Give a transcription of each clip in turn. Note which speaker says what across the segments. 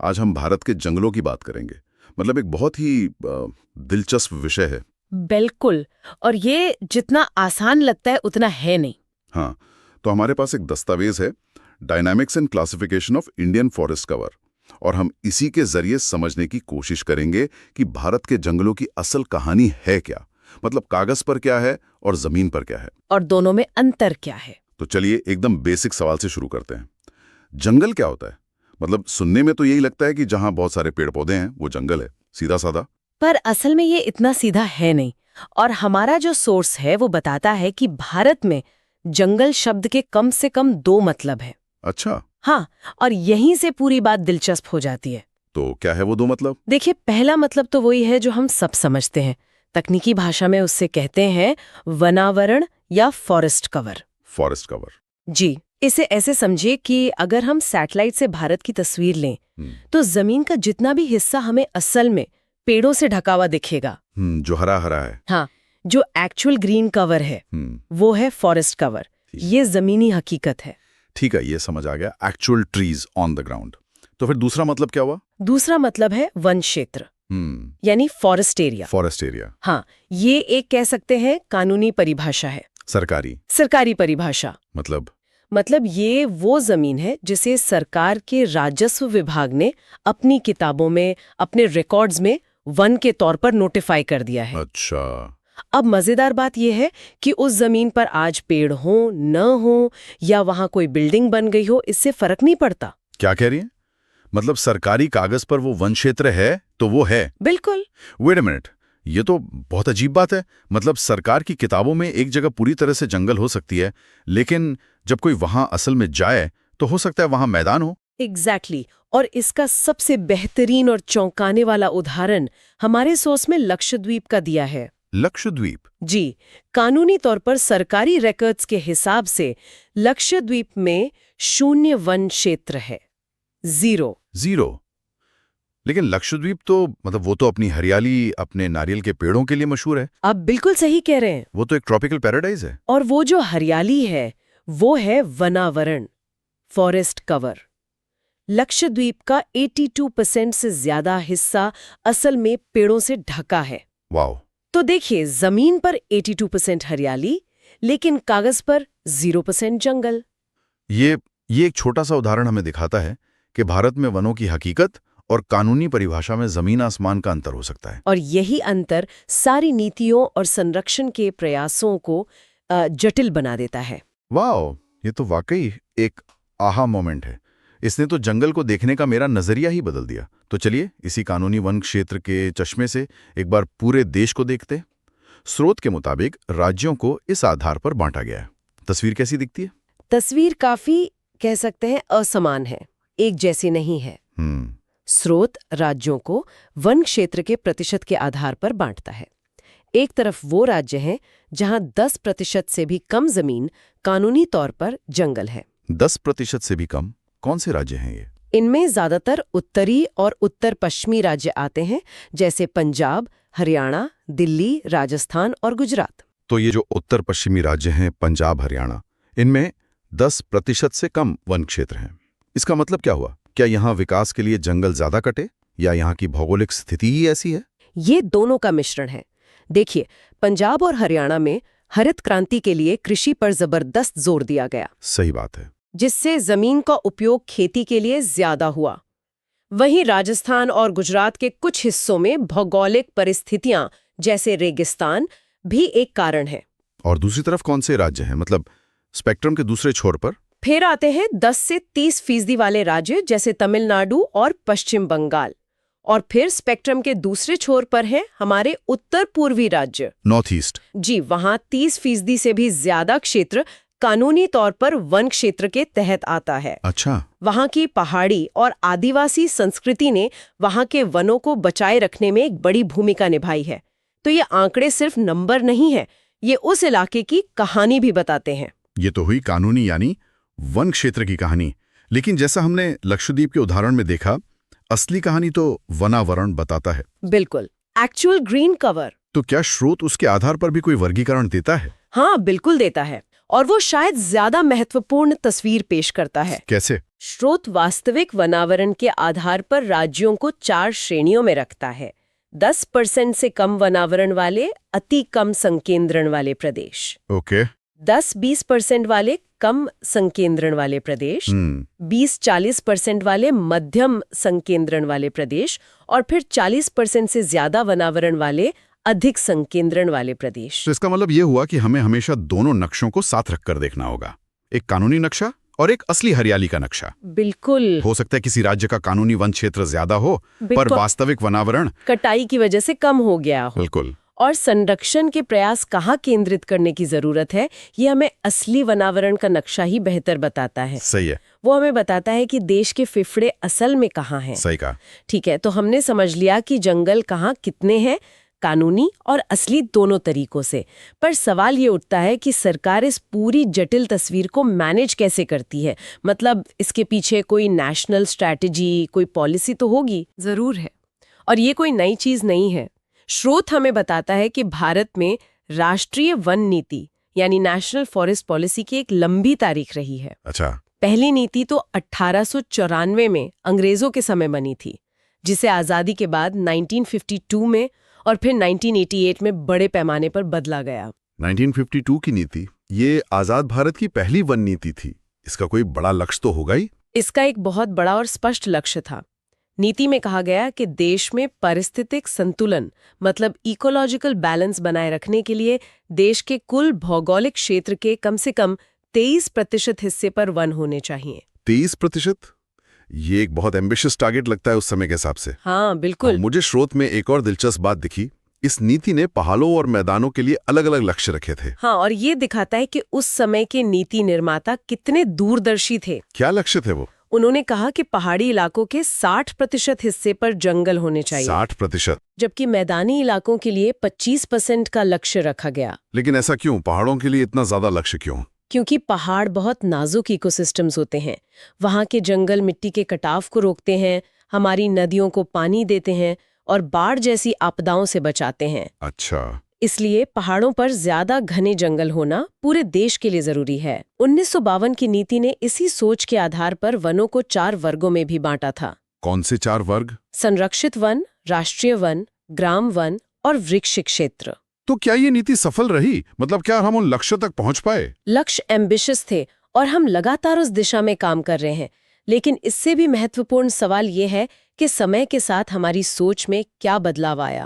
Speaker 1: आज हम भारत के जंगलों की बात करेंगे। मतलब एक बहुत ही दिलचस्प विषय है।
Speaker 2: बिल्कुल। और ये जितना आसान लगता है उतना है नहीं।
Speaker 1: हाँ, तो हमारे पास एक दस्तावेज है, dynamics and classification of Indian forest cover, और हम इसी के जरिए समझने की कोशिश करेंगे कि भारत के जंगलों की असल कहानी है क्या, मतलब कागज पर क्या है और जमीन पर क्या है,
Speaker 2: और दोनों में अंतर क्या है।
Speaker 1: तो चलिए एकदम बेसिक सवाल से शुरू करते हैं। जंगल क्या होता है? मतलब सुनने में तो यही लगता है कि जहां बहुत सारे पेड़ पौधे हैं वो जंगल है, सीधा साधा।
Speaker 2: पर असल में ये इतना सीधा है नहीं। और हमारा जो सोर्स है वो बताता है कि भारत में जंगल शब्द के कम से कम दो मतलब है।
Speaker 1: अच्छा,
Speaker 2: हाँ, और यहीं से पूरी बात दिलचस्प हो जाती है।
Speaker 1: तो क्या है वो दो मतलब?
Speaker 2: देखिए, पहला मतलब तो वही है जो हम सब समझते हैं। तकनीकी भाषा में उससे कहते हैं वनावरण या फॉरेस्ट कवर।
Speaker 1: Forest cover.
Speaker 2: जी, इसे ऐसे समझिए कि अगर हम सैटेलाइट से भारत की तस्वीर लें तो जमीन का जितना भी हिस्सा हमें असल में पेड़ों से ढका हुआ दिखेगा,
Speaker 1: जो हरा हरा है।
Speaker 2: हाँ, जो एक्चुअल ग्रीन कवर है वो है फॉरेस्ट कवर। ये जमीनी हकीकत है।
Speaker 1: ठीक है, ये समझ आ गया, actual trees on the ground. तो फिर दूसरा मतलब क्या हुआ?
Speaker 2: दूसरा मतलब है वन क्षेत्र, यानी फॉरेस्ट एरिया।
Speaker 1: Forest area.
Speaker 2: हाँ, ये एक कह सकते हैं कानूनी परिभाषा है। सरकारी परिभाषा। मतलब ये वो जमीन है जिसे सरकार के राजस्व विभाग ने अपनी किताबों में, अपने रिकॉर्ड्स में वन के तौर पर नोटिफाई कर दिया है।
Speaker 1: अच्छा।
Speaker 2: अब मजेदार बात यह है कि उस जमीन पर आज पेड़ हो न हो या वहां कोई बिल्डिंग बन गई हो, इससे फर्क नहीं पड़ता।
Speaker 1: क्या कह रही हैं? मतलब सरकारी कागज पर वो वन क्षेत्र है तो वो है।
Speaker 2: बिल्कुल।
Speaker 1: वेट अ मिनट, ये तो बहुत अजीब बात है। मतलब सरकार की किताबों में एक जगह पूरी तरह से जंगल हो सकती है, लेकिन जब कोई वहां असल में जाए तो हो सकता है वहां मैदान हो।
Speaker 2: एग्जैक्टली। और इसका सबसे बेहतरीन और चौंकाने वाला उदाहरण हमारे सोर्स में लक्षद्वीप का दिया है।
Speaker 1: लक्षद्वीप?
Speaker 2: जी, कानूनी तौर पर सरकारी रिकॉर्ड्स के हिसाब से लक्षद्वीप में शून्य वन क्षेत्र है। जीरो।
Speaker 1: लेकिन लक्षद्वीप तो मतलब वो तो अपनी हरियाली, अपने नारियल के पेड़ों के लिए मशहूर है।
Speaker 2: आप बिल्कुल सही कह रहे हैं।
Speaker 1: वो तो एक ट्रॉपिकल पैराडाइज है।
Speaker 2: और वो जो हरियाली है वो है वनावरण, फॉरेस्ट कवर। लक्षद्वीप का 82% से ज्यादा हिस्सा असल में पेड़ों से ढका है।
Speaker 1: वाओ।
Speaker 2: तो देखिए, जमीन पर 82% हरियाली, लेकिन कागज पर 0% जंगल।
Speaker 1: ये एक छोटा सा उदाहरण हमें दिखाता है कि भारत में वनों की हकीकत और कानूनी परिभाषा में जमीन आसमान का अंतर हो सकता है।
Speaker 2: और यही अंतर सारी नीतियों और संरक्षण के प्रयासों को जटिल बना देता है।
Speaker 1: वाओ, ये तो वाकई एक आहा मोमेंट है। इसने तो जंगल को देखने का मेरा नजरिया ही बदल दिया। तो चलिए इसी कानूनी वन क्षेत्र के चश्मे से एक बार पूरे देश को देखते। स्रोत के मुताबिक राज्यों को इस आधार पर बांटा गया है। तस्वीर कैसी दिखती है?
Speaker 2: तस्वीर काफी, कह सकते हैं, असमान है, एक जैसी नहीं है। स्रोत राज्यों को वन क्षेत्र के प्रतिशत के आधार पर बांटता है। एक तरफ वो राज्य हैं जहां 10% से भी कम जमीन कानूनी तौर पर जंगल है।
Speaker 1: 10% से भी कम? कौन से राज्य हैं ये?
Speaker 2: इनमें ज्यादातर उत्तरी और उत्तर पश्चिमी राज्य आते हैं, जैसे पंजाब, हरियाणा, दिल्ली, राजस्थान और गुजरात।
Speaker 1: तो ये जो उत्तर पश्चिमी राज्य हैं, पंजाब, हरियाणा, इनमें 10% से कम वन क्षेत्र हैं। इसका मतलब क्या हुआ? क्या यहाँ विकास के लिए जंगल ज्यादा कटे या यहाँ की भौगोलिक स्थिति ही ऐसी है?
Speaker 2: ये दोनों का मिश्रण है। देखिए, पंजाब और हरियाणा में हरित क्रांति के लिए कृषि पर जबरदस्त जोर दिया गया।
Speaker 1: सही बात है।
Speaker 2: जिससे जमीन का उपयोग खेती के लिए ज्यादा हुआ। वहीं राजस्थान और गुजरात के कुछ हिस्सों में भौगोलिक परिस्थितियां, जैसे रेगिस्तान, भी एक कारण है।
Speaker 1: और दूसरी तरफ कौन से राज्य हैं, मतलब स्पेक्ट्रम के दूसरे छोर पर?
Speaker 2: फिर आते हैं 10 से 30% वाले राज्य, जैसे तमिलनाडु और पश्चिम बंगाल। और फिर स्पेक्ट्रम के दूसरे छोर पर है हमारे उत्तर पूर्वी राज्य,
Speaker 1: नॉर्थ ईस्ट।
Speaker 2: जी, वहां 30% से भी ज्यादा क्षेत्र कानूनी तौर पर वन क्षेत्र के तहत आता है।
Speaker 1: अच्छा।
Speaker 2: वहां की पहाड़ी और आदिवासी संस्कृति ने वहां के वनों को बचाए रखने में एक बड़ी भूमिका निभाई है। तो ये आंकड़े सिर्फ नंबर नहीं है, ये उस इलाके की कहानी भी बताते हैं।
Speaker 1: ये तो हुई कानूनी यानी वन क्षेत्र की कहानी। लेकिन जैसा हमने लक्षद्वीप के उदाहरण में देखा, असली कहानी तो वनावरण बताता है।
Speaker 2: बिल्कुल, एक्चुअल ग्रीन कवर।
Speaker 1: तो क्या स्रोत उसके आधार पर भी कोई वर्गीकरण देता है?
Speaker 2: हाँ, बिल्कुल देता है। और वो शायद ज्यादा महत्वपूर्ण तस्वीर पेश करता है।
Speaker 1: कैसे?
Speaker 2: स्रोत वास्तविक वनावरण के आधार पर राज्यों को 4 श्रेणियों में रखता है। 10% से कम वनावरण वाले अति कम संकेंद्रण वाले प्रदेश,
Speaker 1: ओके।
Speaker 2: 10-20% वाले कम संकेंद्रण वाले प्रदेश, 20-40% वाले मध्यम संकेंद्रण वाले प्रदेश और फिर 40% से ज्यादा वनावरण वाले अधिक संकेंद्रण वाले प्रदेश।
Speaker 1: तो इसका मतलब ये हुआ कि हमें हमेशा दोनों नक्शों को साथ रखकर देखना होगा, एक कानूनी नक्शा और एक असली हरियाली का नक्शा।
Speaker 2: बिल्कुल।
Speaker 1: हो सकता है किसी राज्य का कानूनी वन क्षेत्र ज्यादा हो पर वास्तविक वनावरण
Speaker 2: कटाई की वजह से कम हो गया हो।
Speaker 1: बिल्कुल।
Speaker 2: और संरक्षण के प्रयास कहाँ केंद्रित करने की जरूरत है, ये हमें असली वनावरण का नक्शा ही बेहतर बताता है।
Speaker 1: सही है।
Speaker 2: वो हमें बताता है कि देश के फेफड़े असल में कहाँ हैं।
Speaker 1: सही कहा।
Speaker 2: ठीक है, तो हमने समझ लिया कि जंगल कहाँ कितने हैं, कानूनी और असली दोनों तरीकों से। पर सवाल ये उठता है कि सरकार इस पूरी जटिल तस्वीर को मैनेज कैसे करती है। मतलब इसके पीछे कोई नेशनल स्ट्रैटेजी, कोई पॉलिसी तो होगी, जरूर है। और ये कोई नई चीज नहीं है। स्रोत हमें बताता है कि भारत में राष्ट्रीय वन नीति यानी नेशनल फॉरेस्ट पॉलिसी की एक लंबी तारीख रही है।
Speaker 1: अच्छा।
Speaker 2: पहली नीति तो 1894 में अंग्रेजों के समय बनी थी, जिसे आजादी के बाद 1952 में और फिर 1988 में बड़े पैमाने पर बदला गया।
Speaker 1: 1952 की नीति, ये आजाद भारत की पहली वन नीति थी। इसका कोई बड़ा लक्ष्य तो होगा ही।
Speaker 2: इसका एक बहुत बड़ा और स्पष्ट लक्ष्य था। नीति में कहा गया कि देश में पारिस्थितिक संतुलन मतलब इकोलॉजिकल बैलेंस बनाए रखने के लिए देश के कुल भौगोलिक क्षेत्र के कम से कम 23% हिस्से पर वन होने चाहिए।
Speaker 1: 23%? ये एक बहुत एम्बिशियस टारगेट लगता है उस समय के हिसाब से।
Speaker 2: हाँ बिल्कुल।
Speaker 1: मुझे स्रोत में एक और दिलचस्प बात दिखी। इस नीति ने पहाड़ों और मैदानों के लिए अलग अलग लक्ष्य रखे थे।
Speaker 2: हाँ, और ये दिखाता है कि उस समय के नीति निर्माता कितने दूरदर्शी थे।
Speaker 1: क्या लक्ष्य थे वो?
Speaker 2: उन्होंने कहा कि पहाड़ी इलाकों के 60% हिस्से पर जंगल होने चाहिए।
Speaker 1: 60%?
Speaker 2: जबकि मैदानी इलाकों के लिए 25% का लक्ष्य रखा गया।
Speaker 1: लेकिन ऐसा क्यों? पहाड़ों के लिए इतना ज्यादा लक्ष्य क्यों?
Speaker 2: क्योंकि पहाड़ बहुत नाजुक इकोसिस्टम्स होते हैं। वहाँ के जंगल मिट्टी के कटाव को रोकते हैं, हमारी नदियों को पानी देते हैं और बाढ़ जैसी आपदाओं से बचाते हैं।
Speaker 1: अच्छा।
Speaker 2: इसलिए पहाड़ों पर ज्यादा घने जंगल होना पूरे देश के लिए जरूरी है। 1952 की नीति ने इसी सोच के आधार पर वनों को 4 वर्गों में भी बांटा था।
Speaker 1: कौन से 4 वर्ग?
Speaker 2: संरक्षित वन, राष्ट्रीय वन, ग्राम वन और वृक्ष क्षेत्र।
Speaker 1: तो क्या ये नीति सफल रही? मतलब क्या हम उन लक्ष्य तक पहुंच पाए?
Speaker 2: लक्ष्य एम्बिशियस थे और हम लगातार उस दिशा में काम कर रहे हैं। लेकिन इससे भी महत्वपूर्ण सवाल ये है कि समय के साथ हमारी सोच में क्या बदलाव आया।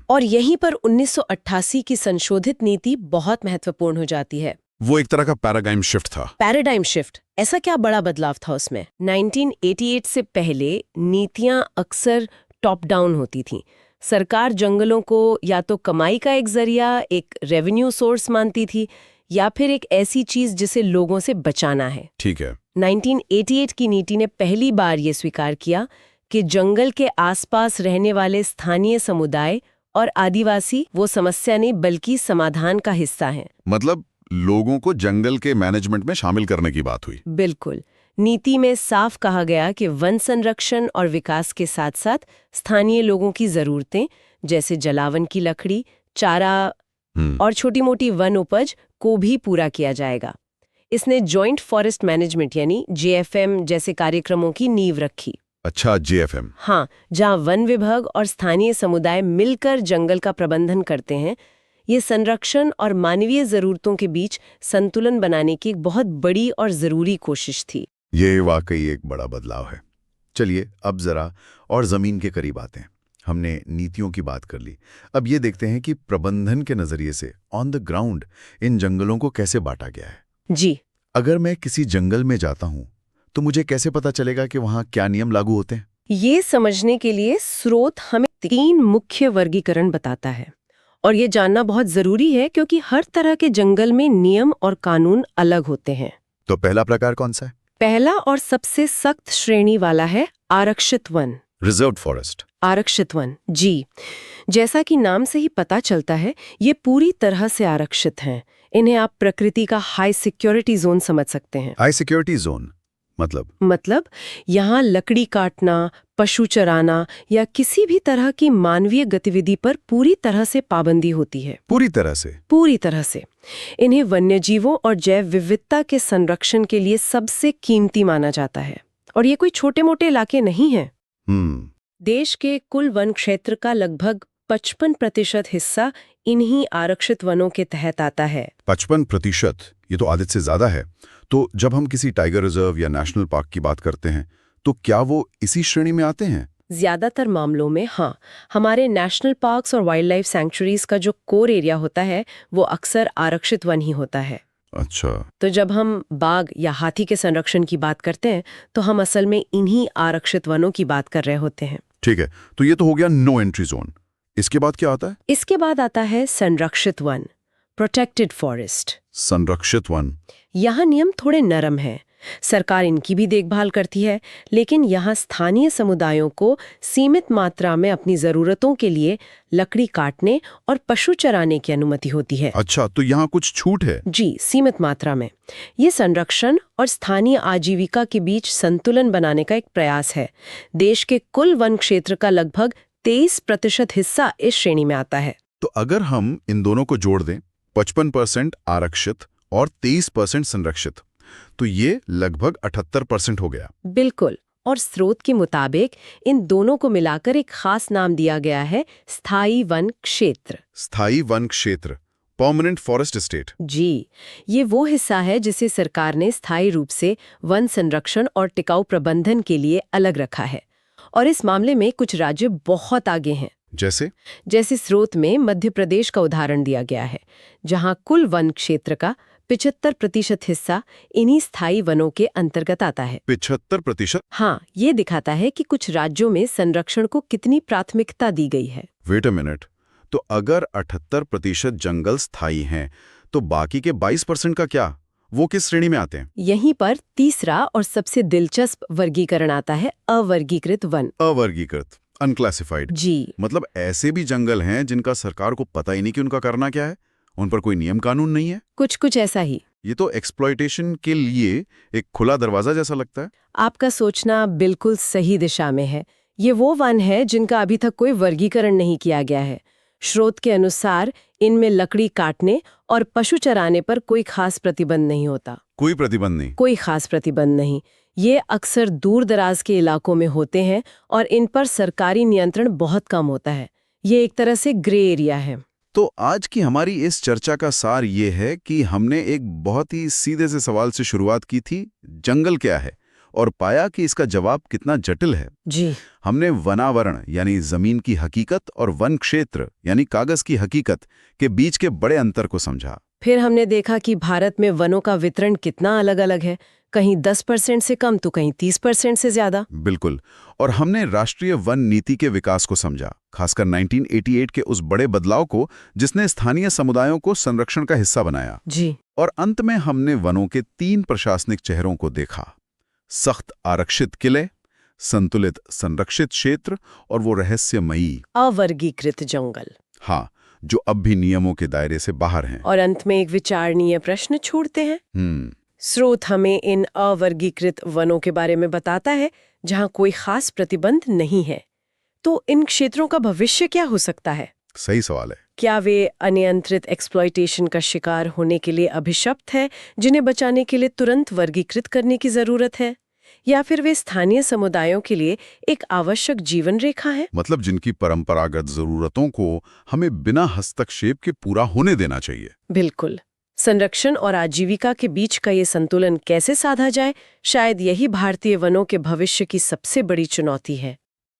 Speaker 2: और यहीं पर 1988 की संशोधित नीति बहुत महत्वपूर्ण हो जाती है।
Speaker 1: वो एक तरह का पैराडाइम शिफ्ट था।
Speaker 2: पैराडाइम शिफ्ट, ऐसा क्या बड़ा बदलाव था उसमें? 1988 से पहले नीतियां अक्सर टॉप डाउन होती थीं। सरकार जंगलों को या तो कमाई का एक जरिया, एक रेवेन्यू सोर्स मानती थी, या फिर एक ऐसी चीज जिसे लोगों से बचाना है।
Speaker 1: ठीक है।
Speaker 2: 1988 की नीति ने पहली बार ये स्वीकार किया कि जंगल के आसपास रहने वाले स्थानीय समुदाय और आदिवासी वो समस्या नहीं बल्कि समाधान का हिस्सा हैं।
Speaker 1: मतलब लोगों को जंगल के मैनेजमेंट में शामिल करने की बात हुई।
Speaker 2: बिल्कुल। नीति में साफ कहा गया कि वन संरक्षण और विकास के साथ साथ स्थानीय लोगों की जरूरतें जैसे जलावन की लकड़ी, चारा और छोटी मोटी वन उपज को भी पूरा किया जाएगा। इसने जॉइंट फॉरेस्ट मैनेजमेंट यानी JFM जैसे कार्यक्रमों की नींव रखी।
Speaker 1: अच्छा, JFM।
Speaker 2: हाँ, जहाँ वन विभाग और स्थानीय समुदाय मिलकर जंगल का प्रबंधन करते हैं। ये संरक्षण और मानवीय जरूरतों के बीच संतुलन बनाने की एक बहुत बड़ी और जरूरी कोशिश थी।
Speaker 1: ये वाकई एक बड़ा बदलाव है। चलिए अब जरा और जमीन के करीब आते हैं। हमने नीतियों की बात कर ली, अब ये देखते हैं कि प्रबंधन के नजरिए से ऑन द ग्राउंड इन जंगलों को कैसे बांटा गया है।
Speaker 2: जी,
Speaker 1: अगर मैं किसी जंगल में जाता हूं तो मुझे कैसे पता चलेगा कि वहां क्या नियम लागू होते हैं?
Speaker 2: ये समझने के लिए स्रोत हमें 3 मुख्य वर्गीकरण बताता है और ये जानना बहुत जरूरी है क्योंकि हर तरह के जंगल में नियम और कानून अलग होते हैं।
Speaker 1: तो पहला प्रकार कौन सा है?
Speaker 2: पहला और सबसे सख्त श्रेणी वाला है आरक्षित वन,
Speaker 1: रिजर्व्ड फॉरेस्ट।
Speaker 2: आरक्षित वन, जी, जैसा कि नाम से ही पता चलता है ये पूरी तरह से आरक्षित हैं। इन्हें आप प्रकृति का हाई सिक्योरिटी जोन समझ सकते हैं।
Speaker 1: हाई सिक्योरिटी जोन,
Speaker 2: मतलब यहाँ लकड़ी काटना, पशु चराना या किसी भी तरह की मानवीय गतिविधि पर पूरी तरह से पाबंदी होती है।
Speaker 1: पूरी तरह से?
Speaker 2: पूरी तरह से। इन्हें वन्यजीवों और जैव विविधता के संरक्षण के लिए सबसे कीमती माना जाता है। और ये कोई छोटे-मोटे इलाके नहीं हैं। देश के कुल वन क्षेत्र का लगभग 55% हिस्सा इन्हीं आरक्षित वनों के तहत आता है।
Speaker 1: 55%? ये तो आदत से ज्यादा है। तो जब हम किसी टाइगर रिजर्व या नेशनल पार्क की बात करते हैं तो क्या वो इसी श्रेणी में आते हैं?
Speaker 2: ज्यादातर मामलों में हाँ। हमारे नेशनल पार्क्स और वाइल्ड लाइफ सैंक्चुरीज का जो कोर एरिया होता है वो अक्सर आरक्षित वन ही होता है।
Speaker 1: अच्छा।
Speaker 2: तो जब हम बाघ या हाथी के संरक्षण की बात करते हैं तो हम असल में इन्हीं आरक्षित वनों की बात कर रहे होते हैं।
Speaker 1: ठीक है, तो ये तो हो गया नो एंट्री जोन। इसके बाद क्या आता है?
Speaker 2: इसके बाद आता है संरक्षित वन, प्रोटेक्टेड फॉरेस्ट।
Speaker 1: संरक्षित वन।
Speaker 2: यहाँ नियम थोड़े नरम हैं। सरकार इनकी भी देखभाल करती है, लेकिन यहाँ स्थानीय समुदायों को सीमित मात्रा में अपनी जरूरतों के लिए लकड़ी काटने और पशु चराने की अनुमति होती है।
Speaker 1: अच्छा, तो यहाँ कुछ छूट है?
Speaker 2: जी, सीमित मात्रा में। ये संरक्षण और स्थानीय आजीविका के बीच संतुलन बनाने का एक प्रयास है। देश के कुल वन क्षेत्र का लगभग 23% हिस्सा इस श्रेणी में आता है।
Speaker 1: तो अगर हम इन दोनों को जोड़ दें, 55% आरक्षित और 23% संरक्षित, तो ये लगभग 78% हो गया।
Speaker 2: बिल्कुल। और स्रोत के मुताबिक इन दोनों को मिलाकर एक खास नाम दिया गया है, स्थायी वन क्षेत्र।
Speaker 1: स्थायी वन क्षेत्र, परमानेंट फॉरेस्ट एस्टेट।
Speaker 2: जी, ये वो हिस्सा है जिसे सरकार ने स्थायी रूप से वन संरक्षण और टिकाऊ प्रबंधन के लिए अलग रखा है। और इस मामले में कुछ राज्य बहुत आगे हैं। जैसे स्रोत में मध्य प्रदेश का उदाहरण दिया गया है, जहां कुल वन क्षेत्र का 75% हिस्सा इन्हीं स्थायी वनों के अंतर्गत आता है।
Speaker 1: 75%?
Speaker 2: हाँ, ये दिखाता है कि कुछ राज्यों में संरक्षण को कितनी प्राथमिकता दी गई है।
Speaker 1: वेट अ मिनट, तो अगर 78% जंगल स्थायी हैं, तो बाकी के 22% का क्या? वो किस श्रेणी में आते हैं?
Speaker 2: यहीं पर तीसरा और सबसे दिलचस्प वर्गीकरण आता है, अवर्गीकृत वन।
Speaker 1: अवर्गीकृत, अनक्लासिफाइड।
Speaker 2: जी,
Speaker 1: मतलब ऐसे भी जंगल हैं जिनका सरकार को पता ही नहीं कि उनका करना क्या है, उन पर कोई नियम कानून नहीं है।
Speaker 2: कुछ ऐसा ही।
Speaker 1: ये तो एक्सप्लॉयटेशन के लिए एक खुला दरवाजा जैसा लगता है।
Speaker 2: आपका सोचना बिल्कुल सही दिशा में है। ये वो वन है जिनका अभी तक कोई वर्गीकरण नहीं किया गया है। स्रोत के अनुसार इनमें लकड़ी काटने और पशु चराने पर कोई खास प्रतिबंध नहीं होता।
Speaker 1: कोई प्रतिबंध नहीं? कोई
Speaker 2: खास प्रतिबंध नहीं। ये अक्सर दूर दराज के इलाकों में होते हैं और इन पर सरकारी नियंत्रण बहुत कम होता है। ये एक तरह से ग्रे एरिया है।
Speaker 1: तो आज की हमारी इस चर्चा का सार ये है कि हमने एक बहुत ही सीधे से सवाल से शुरुआत की थी, जंगल क्या है, और पाया कि इसका जवाब कितना जटिल है।
Speaker 2: जी,
Speaker 1: हमने वनावरण यानी जमीन की हकीकत और वन क्षेत्र यानी कागज की हकीकत के बीच के बड़े अंतर को समझा।
Speaker 2: फिर हमने देखा कि भारत में वनों का वितरण कितना अलग-अलग है, कहीं 10% से कम तो कहीं 30% से ज्यादा।
Speaker 1: बिल्कुल। और हमने राष्ट्रीय वन नीति के विकास को समझा, खासकर 1988 के उस बड़े बदलाव को जिसने स्थानीय समुदायों को संरक्षण का हिस्सा बनाया।
Speaker 2: जी।
Speaker 1: और अंत में हमने वनों के 3 प्रशासनिक चेहरों को देखा, सख्त आरक्षित किले, संतुलित संरक्षित क्षेत्र और वो रहस्यमयी
Speaker 2: अवर्गीकृत जंगल।
Speaker 1: हाँ, जो अब भी नियमों के दायरे से बाहर हैं।
Speaker 2: और अंत में एक विचारणीय प्रश्न छोड़ते हैं। स्रोत हमें इन अवर्गीकृत वनों के बारे में बताता है जहां कोई खास प्रतिबंध नहीं है। तो इन क्षेत्रों का भविष्य क्या हो सकता है?
Speaker 1: सही सवाल है।
Speaker 2: क्या वे अनियंत्रित एक्सप्लॉयटेशन का शिकार होने के लिए अभिशप्त है, जिन्हें बचाने के लिए तुरंत वर्गीकृत करने की जरूरत है, या फिर वे स्थानीय समुदायों के लिए एक आवश्यक जीवन रेखा है?
Speaker 1: मतलब जिनकी परंपरागत जरूरतों को हमें बिना हस्तक्षेप के पूरा होने देना चाहिए।
Speaker 2: बिल्कुल। संरक्षण और आजीविका के बीच का ये संतुलन कैसे साधा जाए, शायद यही भारतीय वनों के भविष्य की सबसे बड़ी चुनौती है।